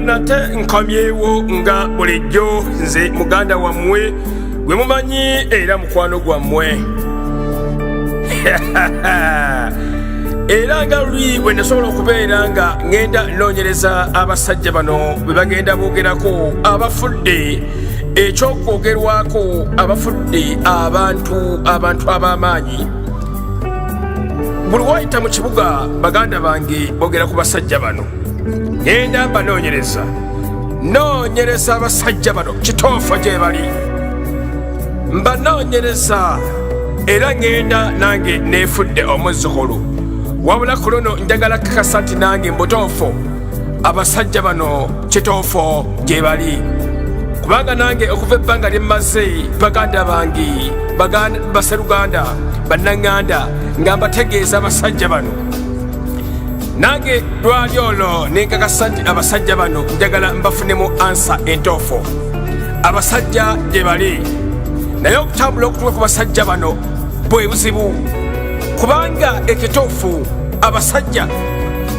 Nate nkomyewo nga bulijjo nze muganda wammwe gwe mumanyi era mukwano gwammwe. Era nga luli bwe nasobola okubeera nga ngenda noonyereza abasajja bano bwe bagenda boogerako abafudde, ekyokwogerwako abafudde, abantu ab'amaanyi. Buli wayita mu kibuga baganda bange boogera ku basajja bano. Ngenda mbanoonyereza abasajja bano kituufu gye bali, mbanoonyereza era ngenda nange neefudde omuzzukulu. Wabula ku luno njagala kakasa nti nange mbutuufu abasajja bano kituufu gye bali, kubanga nange okuva ebbanga lye mmaze baganda bange, baseruganda, bannanganda nga mbategeeza abasajja bano. Nange lwali olwo nenkakasa nti abasajja bano njagala mbafunemu ansa entuufu. Abasajja gye bali, naye okutambula okutuuka ku basajja bano bwe buzibu, kubanga ekituufu abasajja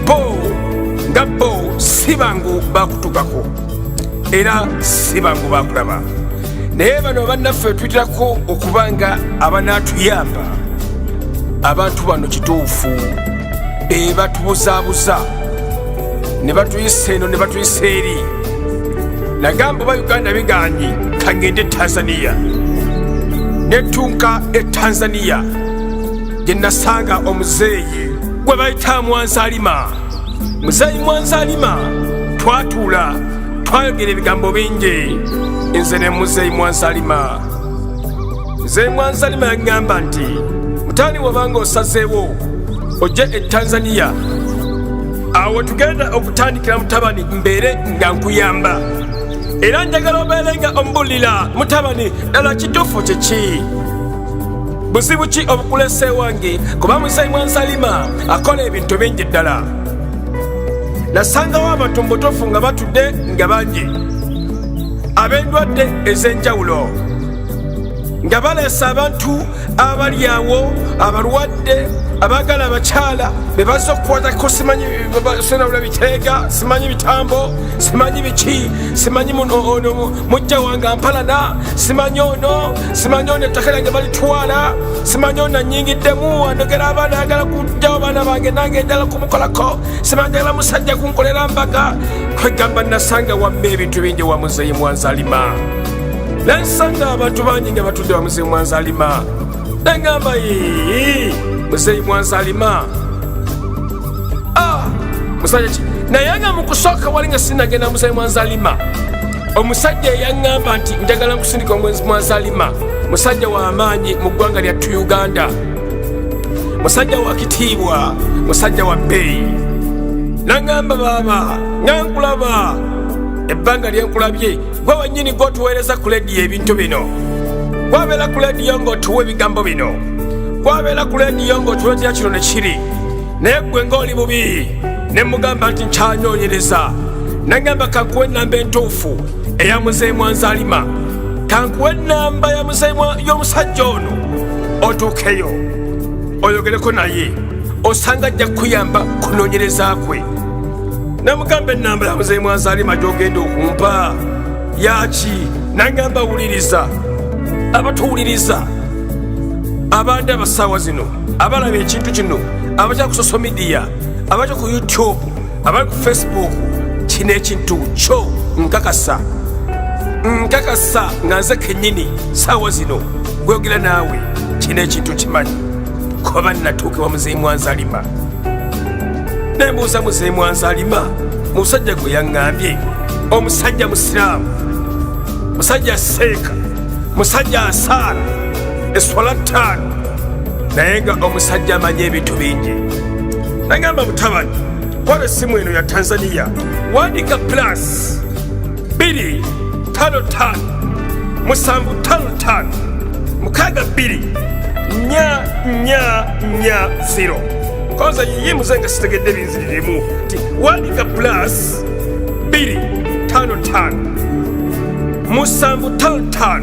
bo nga bo si bangu bakutuukako era si bangu bakulaba. Naye bano bannaffe tuyitirako okubanga abanaatuyamba. Abantu bano kituufu batubuzaabuza, ne batuyisa eno ne batuyisa eri. Nagamba ba Uganda bigaanyi kangende Tanzania, netunka Tanzania gye nasanga omuzeeyi gwe bayita Mwanzalima. Muzeeyi Mwanzalima twatuula twayogera ebigambo bingi, nze ne muzeeyi Mwanzalima. Muzeeyi Mwanzalima yagamba nti mutaani wabanga osazeewo ojje Tanzania, awo tugenda okutandikira mutabani mbeere nga nkuyamba, era njagala obeere nga ombulira mutabani ddala kituufu kiki, buzibu ki obukulese wange, kuba muzeeyi Mwanzalima akola ebintu bingi ddala. Nasangawo abantu mbutuufu nga batudde nga bangi, ab'endwadde ez'enjawulo, nga baleesa abantu abali awo abalwadde, abagala abakyala be bazza okukwatako. Simanyi senabula biteega, simanyi bitambo, simanyi biki, simanyi mujja wange ampalana, simanyi ono ettaka lyange balitwala, simanyi ono annyingiddemu andogera abaana ayagala kujjawo baana bange nange njala kumukolako, simanyi njagala musajja kunkolera mbaga. Kwegamba nasanga wamme ebintu bingi wa muzeeyi Mwanzalima, nansanga abantu bangi nga batudde wa muzeeyi Mwanzalima. Nagamba muzeeyi Mwanzalima musajja ki, naye nga mu kusooka wali nga sinagenda muzeeyi Mwanzalima, omusajja eyaŋŋamba nti njagala nkusindika Mwanzalima, musajja w'amaanyi mu ggwanga lyattu Uganda, musajja wa kitiibwa, musajja wa bbeeyi. Nagamba baaba nga nkulaba, ebbanga lye nkulabye gwe wennyini gw'otuweereza ku lediyo ebintu bino, gwabeera ku lediyo ng'otuwa ebigambo bino, gwabeera ku lediyo ng'otuleetera kino ne kiri, naye ggwe ng'oli bubi. Ne mugamba nti nkyanoonyereza. Nagamba kankuwa ennamba entuufu eya muzeeyi Mwanzalima, kankuwa ennamba y'omusajja ono, otuukeyo oyogereko naye, osanga ajja kukuyamba kunoonyereza kwe. Namugamba ennamba ya muzeeyi Mwanzalima gy'ogenda okumpa yaki. Nagamba wuliriza, abatuwuliriza, abandi abasaawa zino, abalaba ekintu kino, abakyali ku social media, abakyali ku YouTube, abali ku Facebook, kino ekintu kyo nkakasa nga nze kennyini saawa zino gwogera naawe, kino ekintu kimanyi, kuba natuuke wa muzeeyi Mwanzalima. Nembuuza muzeeyi Mwanzalima, musajja gwe yaŋŋambye, omusajja musiraamu, musajja seeka, musajja asaala eswala ttaano, naye nga omusajja amanyi ebintu bingi. Nagamba mutabani, kwala essimu eno ya Tanzania, wandika plus 255 755 62 koza yimuze nga sitegedde binziririmu nti wandika plus 255 755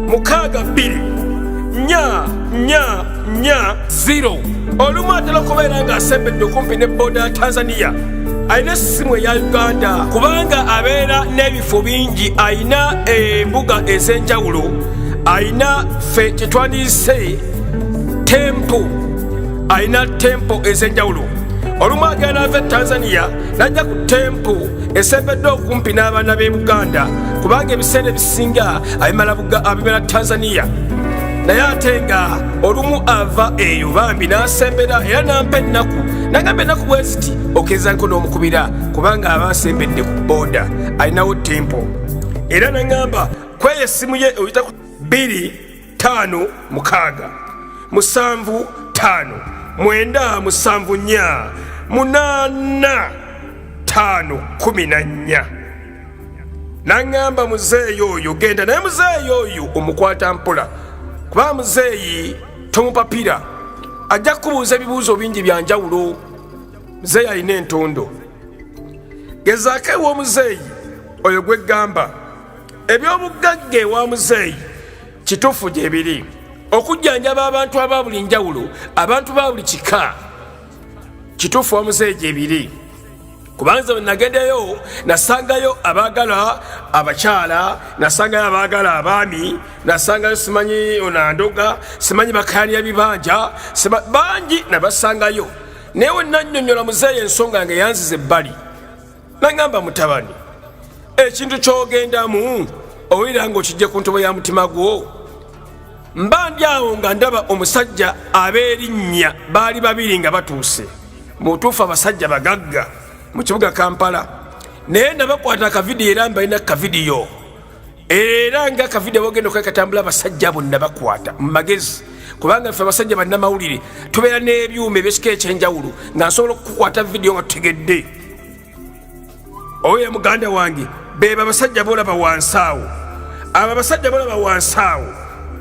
62 olumu atera okubeera nga asembedde okumpi ne booda ya Tanzania alina essimu eya Uganda kubanga abeera n'ebifo bingi, alina embuga ez'enjawulo, alina ffe kyetwandiyise tempo, alina tempo ez'enjawulo. Olumu agenda ava e Tanzania najja ku tempo esembedde okumpi n'abaana b'e Buganda kubanga ebiseera ebisinga abimala Tanzania. Naye ate nga olumu ava eyo bambi n'asembera era n'ampa ennaku, nagamba ennaku bwe ziti okeza nko n'omukubira kubanga aba asembedde ku booda, alinawo tempo. Era nagamba kweyo essimu ye oyita ku 256 75 974 8514. Nagamba muzeeyi oyo genda naye muzeeyi oyo omukwata mpola kuba muzeeyi tomupapira, ajja kubuuza ebibuuzo bingi bya njawulo. Muzeeyi alina entondo. Gezaako ewa muzeeyi oyo gwe gamba eby'obugagga ewa muzeeyi kituufu gye biri, okujjanjaba abantu aba buli njawulo, abantu ba buli kika, kituufu wa muzeeyi gye biri. Kubanza nagendeyo nasangayo abaagala abakyala, nasangayo abaagala abaami, nasangayo simanyi onandoga, simanyi bakayaniya bibanja, bangi nabasangayo. Naye we nannyonnyola muzeeyi ensonga nga yanziza ebbali. Nagamba mutabani, ekintu ky'ogendamu owulira ng'okijje ku ntobo ya mutima gwo. Mba ndi awo nga ndaba omusajja ab'erinnya baali babiri nga batuuse, mu butuufu abasajja bagagga mu kibuga Kampala. Naye nabakwata akavidiyo era mbalina kavidiyo, era nga akavidiyo bogenda okwekatambula abasajja bonna bakwata mu magezi kubanga ffe abasajja bannamawulire tubeera n'ebyuma ebyekika ekyenjawulo nga nsobola okukukwata vidiyo nga tutegedde. Oyo muganda wange beba abasajja bolaba wansi awo, abo abasajja bolaba wansi awo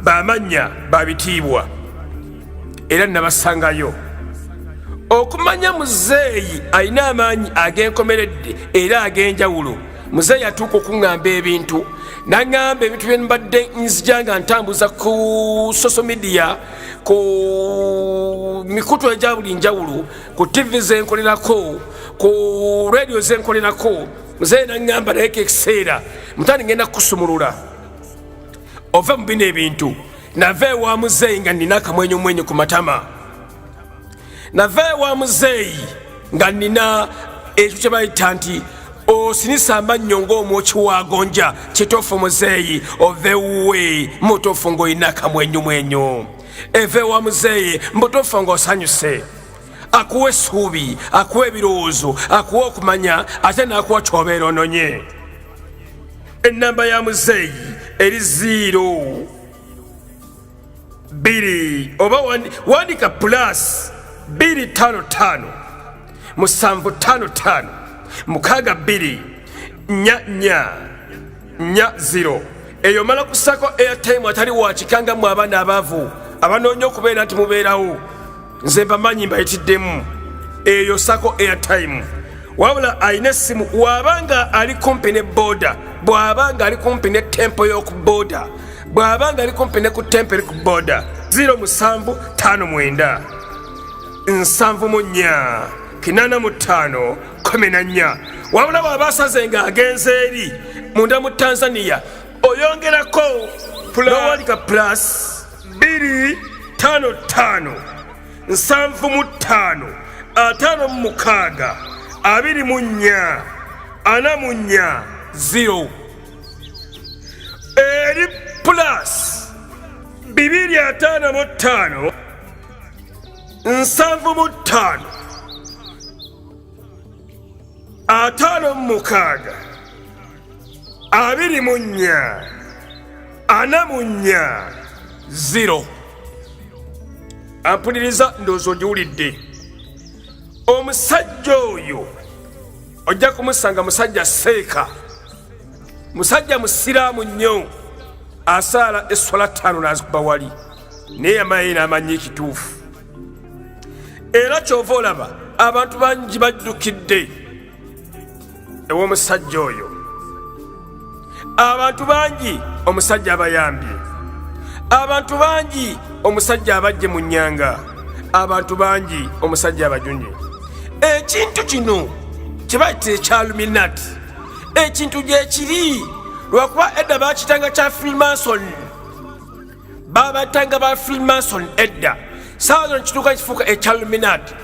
bamanya babitiibwa era nabasangayo. Okumanya muzeeyi alina amaanyi ag'enkomeredde era ag'enjawulo. Muzeeyi atuuka okuŋŋamba ebintu, naŋŋamba ebintu bye mbadde nzija nga ntambuza ku social media, ku mikutu egya buli njawulo, ku TV zenkolerako, ku radio zenkolerako. Muzeeyi naŋŋamba naye kekiseera mutani ngenda kukusumulula ova mu bino ebintu. Nava ewa muzeeyi nga nina akamwenyumwenyu ku matama, nava ewa muzeeyi nga nina ekyo kye bayita nti osinisa amannyo ng'omwoki wagonja. Kituufu muzeeyi ova ewuwe mutuufu ng'olina akamwenyumwenyu, eva ewa muzeeyi mutuufu ng'osanyuse, akuwa essuubi, akuwa ebirowoozo, akuwa okumanya, ate n'akuwa ky'obeera ononye. Ennamba ya muzeeyi eri 0 2 oba wandika plus 255 755 62 44 eyo mala kusako airtime atali wakikanga mu abaana abaavu abanoonya okubeera nti mubeerawo. Nze mbamanyi mbayitiddemu eyo sako airtime. Wabula alina essimu bw'abanga ali kumpi ne booda, bw'abanga ali kumpi ne tempo y'oku booda, bw'abanga ali kumpi ne ku tempo eri ku booda. 0759 74 85 14. Wabula bw'aba asaze nga agenze eri munda mu Tanzania oyongerako n'owalika plus 255 75 56 24 44 0 eri plus 255 75 56 24 44 0. Ampuliriza ndowooza ogiwulidde. Omusajja oyo ojja kumusanga musajja seeka, musajja musiraamu nnyo, asaala esswala 5 n'azikuba wali, naye yamaye n'amanya ekituufu. Era kyova olaba abantu bangi baddukidde ew'omusajja oyo. Abantu bangi omusajja abayambye, abantu bangi omusajja abajje mu nnyanga, abantu bangi omusajja abajunye. Ekintu kino kibayitira ekyaluminati ekintu gyekiri lwakuba edda bakitanga kya freemason babatanga ba freemason edda saawa zino kituuka kifuuka ekyaluminati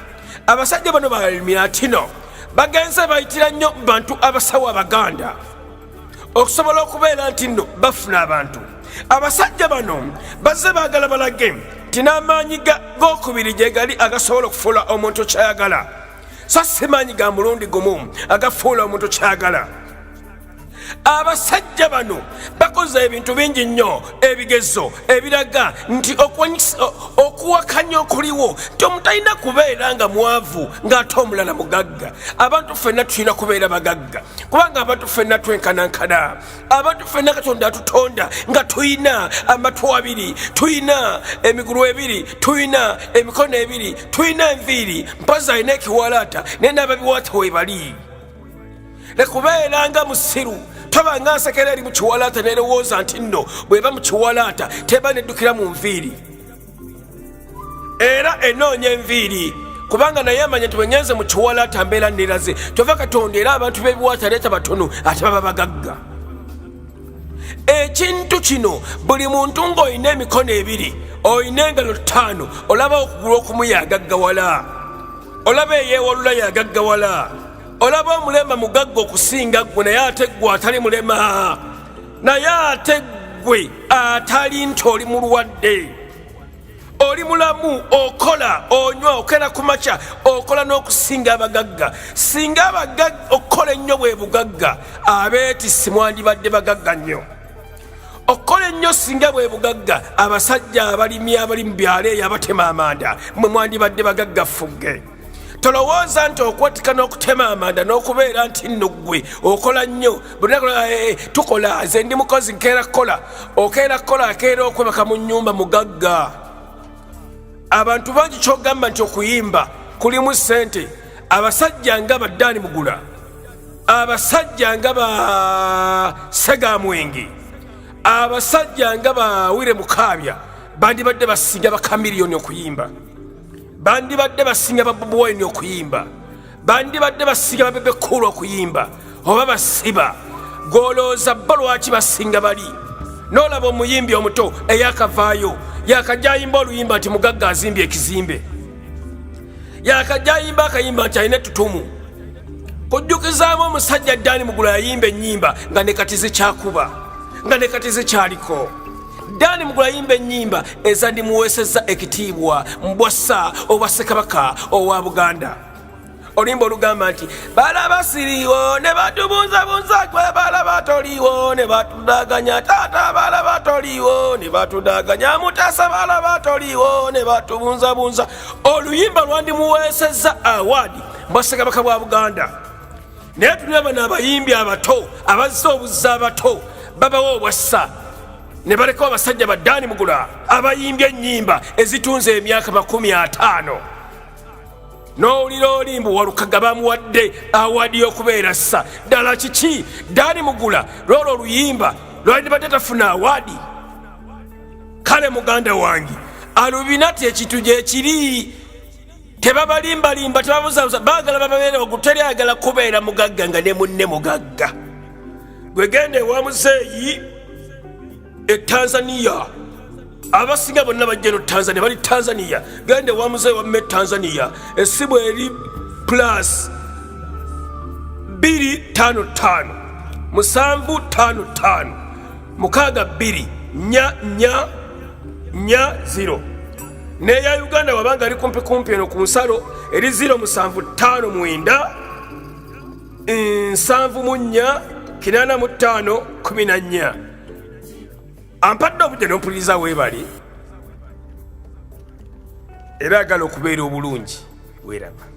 abasajja bano ba luminati no bagenze bayitira nnyo mu bantu abasawo abaganda okusobola okubeera nti nno bafuna abantu abasajja bano bazze baagala balage nti n'amaanyi g'okubiri gye gali agasobola okufuula omuntu kyayagala so si maanyi ga mulundi gumu agafuula omuntu kyayagala abasajja bano bakoze ebintu bingi nnyo ebigezo ebiraga nti okuwakanya okuliwo nti omuntu talina kubeera nga mwavu ng'ate omulala mugagga abantu ffenna tulina kubeera bagagga kubanga abantu ffenna twenkanankana abantu ffenna katonda atutonda nga tulina amatu abiri tulina emigulu ebiri tulina emikono ebiri tulina enviiri mpozi alina ekiwalaata naye n'ababiwaata webali lekubeera nga musiru tabanga nsekera eri mu kiwalaata nerowooza nti nno bweba mu kiwalaata teba neddukira mu nviiri era enoonya enviiri kubanga naye amanya nti bwenyenze mu kiwalaata mbeera neraze tova katonda era abantu b'ebiwaata leeta batono ate baba bagagga ekintu kino buli muntu ng'olina emikono ebiri olina engalo ttaano olaba okugulu okumu yagaggawala olaba eyeewalula yagaggawala olaba omulema mugagga okusinga gwe naye ate gwe atali mulema naye ate gwe atali nti oli mulwadde oli mulamu okola onywa okera ku makya okola n'okusinga abagagga singa abagagga okukola ennyo bwe bugagga abeetisi mwandibadde bagagga nnyo okukola ennyo singa bwe bugagga abasajja abalimi abali mu byalo eyo abatema amanda mwe mwandibadde bagagga fugge tolowooza nti okwatika n'okutema amanda n'okubeera nti nno ggwe okola nnyo tukola nze ndi mukozi nkeera kukola okeera kukola akeera okwebaka mu nnyumba mugagga abantu bangi kyogamba nti okuyimba kulimu ssente abasajja nga baddaani mugula abasajja nga ba segamwenge abasajja nga bawire mukaabya bandibadde basinga bakamiliyoni okuyimba bandibadde basinga babubu wayini okuyimba bandibadde basinga babebe kulu okuyimba oba basiba golooza bo lwaki basinga bali n'olaba omuyimbi omuto eyakavaayo yakajja ayimba oluyimba nti mugagga azimbye ekizimbe yakajja ayimba akayimba nti alina ettutumu kujjukizaamu omusajja ddaani mugula yayimba ennyimba nga ne kati zikyakuba nga ne kati zikyaliko ddaani mugula yimba ennyimba ezandimuweesezza ekitiibwa mbwassa obwa ssekabaka owa buganda oluyimba olugamba nti balaba siriiwo ne batubunzabunza gwe balaba toliiwo ne batudaganya taata balaba toliiwo ne batudaganya mutasa balaba toliiwo ne batubunzabunza oluyimba lwandimuweesezza awaadi mbwa ssekabaka bwa buganda naye tulina bano abayimbi abato abazza obuzza abato babawo obwassa ne balekawo abasajja baddaani mugula abayimbye ennyimba ezitunze emyaka 50 n'owulira olimba walukaga bamuwadde awaadi y'okubeera ssa ddala kiki ddaani mugula lwolwo oluyimba lwandibadde tafuna awaadi kale muganda wange alubinati ekintu gyekiri tebabalimbalimba tebabuzabuza baagala bababeere waggulu teryagala kubeera mugagga nga ne munne mugagga gwe genda ewa muzeeyi Tanzania abasinga bonna bajja no Tanzania bali Tanzania gende wa muzeeyi wamme Tanzania esimu eri plus 255 755 62 0 neya Uganda wabanga ali kumpi eno ku nsalo eri 075 7 8 5 ampadde obudde n'ompuliriza weebali era agala okubeera obulungi weeraba.